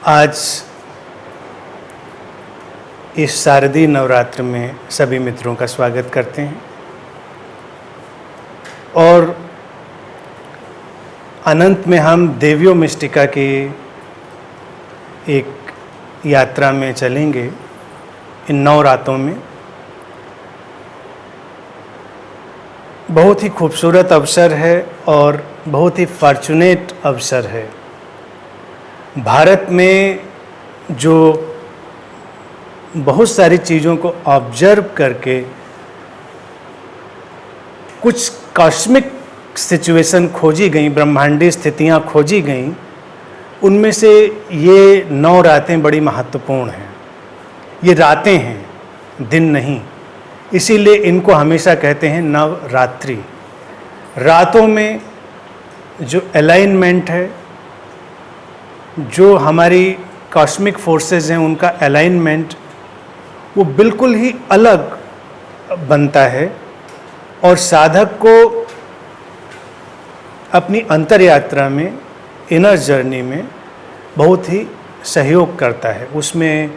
आज इस शारदीय नवरात्र में सभी मित्रों का स्वागत करते हैं और अनंत में हम देवियों मिस्टिका की एक यात्रा में चलेंगे। इन 9 रातों में बहुत ही खूबसूरत अवसर है और बहुत ही फॉर्चुनेट अवसर है। भारत में जो बहुत सारी चीज़ों को ऑब्जर्व करके कुछ कॉस्मिक सिचुएशन खोजी गई, ब्रह्मांडीय स्थितियां खोजी गई, उनमें से ये 9 रातें बड़ी महत्वपूर्ण हैं। ये रातें हैं, दिन नहीं, इसीलिए इनको हमेशा कहते हैं नवरात्रि। रातों में जो अलाइनमेंट है, जो हमारी कॉस्मिक फोर्सेस हैं, उनका अलाइनमेंट वो बिल्कुल ही अलग बनता है और साधक को अपनी अंतर यात्रा में, इनर जर्नी में बहुत ही सहयोग करता है। उसमें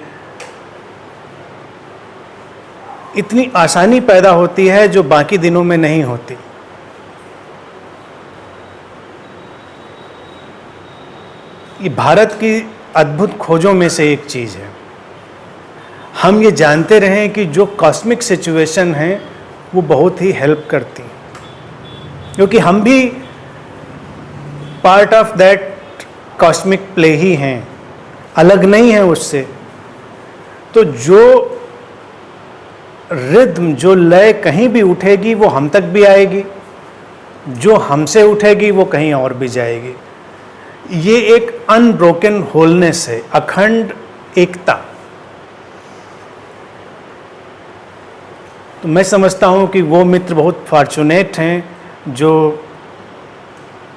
इतनी आसानी पैदा होती है जो बाकी दिनों में नहीं होती। ये भारत की अद्भुत खोजों में से एक चीज़ है। हम ये जानते रहे कि जो कॉस्मिक सिचुएशन है वो बहुत ही हेल्प करती है, क्योंकि हम भी part of that cosmic play ही हैं, अलग नहीं है उससे। तो जो रिद्म, जो लय कहीं भी उठेगी वो हम तक भी आएगी, जो हमसे उठेगी वो कहीं और भी जाएगी। ये एक अनब्रोकन होलनेस है, अखंड एकता। तो मैं समझता हूँ कि वो मित्र बहुत फॉर्चुनेट हैं जो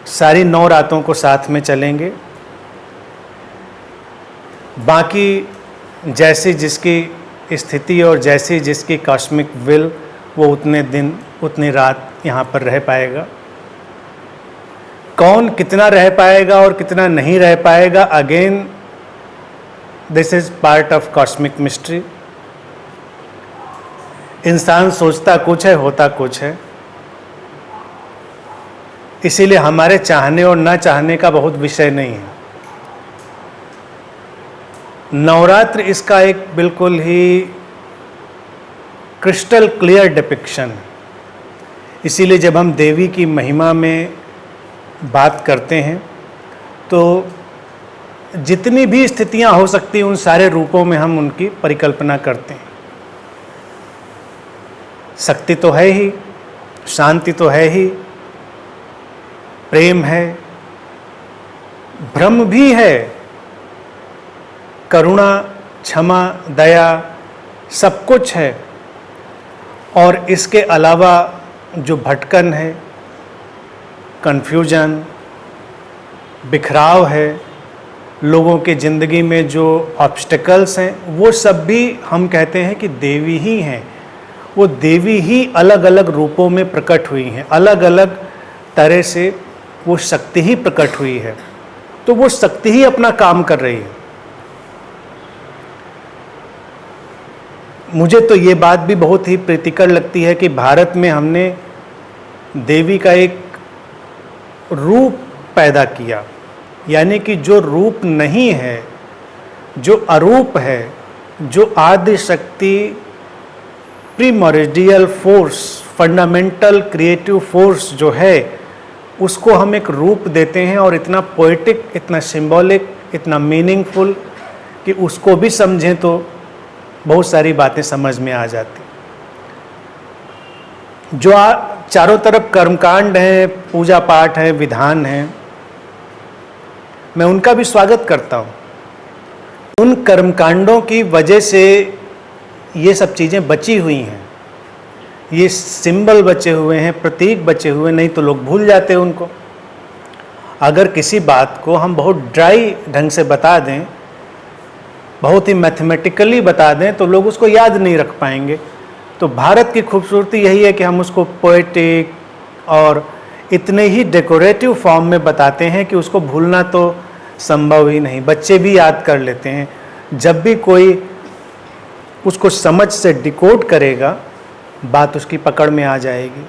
सारी 9 रातों को साथ में चलेंगे। बाकी जैसी जिसकी स्थिति और जैसी जिसकी कॉस्मिक विल, वो उतने दिन उतनी रात यहाँ पर रह पाएगा। कौन कितना रह पाएगा और कितना नहीं रह पाएगा, again this is part of cosmic mystery. इंसान सोचता कुछ है, होता कुछ है। इसीलिए हमारे चाहने और ना चाहने का बहुत विषय नहीं है। नवरात्र इसका एक बिल्कुल ही क्रिस्टल क्लियर डिपिक्शन है। इसीलिए जब हम देवी की महिमा में बात करते हैं तो जितनी भी स्थितियां हो सकती हैं, उन सारे रूपों में हम उनकी परिकल्पना करते हैं। शक्ति तो है ही, शांति तो है ही, प्रेम है, ब्रह्म भी है, करुणा, क्षमा, दया, सब कुछ है। और इसके अलावा जो भटकन है, कन्फ्यूजन, बिखराव है, लोगों के ज़िंदगी में जो ऑब्स्टिकल्स हैं, वो सब भी हम कहते हैं कि देवी ही हैं। वो देवी ही अलग अलग रूपों में प्रकट हुई हैं, अलग अलग तरह से वो शक्ति ही प्रकट हुई है। तो वो शक्ति ही अपना काम कर रही है। मुझे तो ये बात भी बहुत ही प्रीतिकर लगती है कि भारत में हमने देवी का एक रूप पैदा किया, यानी कि जो रूप नहीं है, जो अरूप है, जो आदि शक्ति, प्रीमोरिडियल फोर्स, फंडामेंटल क्रिएटिव फोर्स जो है, उसको हम एक रूप देते हैं और इतना पोएटिक, इतना सिंबॉलिक, इतना मीनिंगफुल कि उसको भी समझें तो बहुत सारी बातें समझ में आ जाती। जो चारों तरफ कर्मकांड हैं, पूजा पाठ है, विधान है, मैं उनका भी स्वागत करता हूँ। उन कर्मकांडों की वजह से ये सब चीज़ें बची हुई हैं, ये सिंबल बचे हुए हैं, प्रतीक बचे हुए, नहीं तो लोग भूल जाते उनको। अगर किसी बात को हम बहुत ड्राई ढंग से बता दें, बहुत ही मैथमेटिकली बता दें, तो लोग उसको याद नहीं रख पाएंगे। तो भारत की खूबसूरती यही है कि हम उसको पोएटिक और इतने ही डेकोरेटिव फॉर्म में बताते हैं कि उसको भूलना तो संभव ही नहीं। बच्चे भी याद कर लेते हैं, जब भी कोई उसको समझ से डिकोड करेगा बात उसकी पकड़ में आ जाएगी।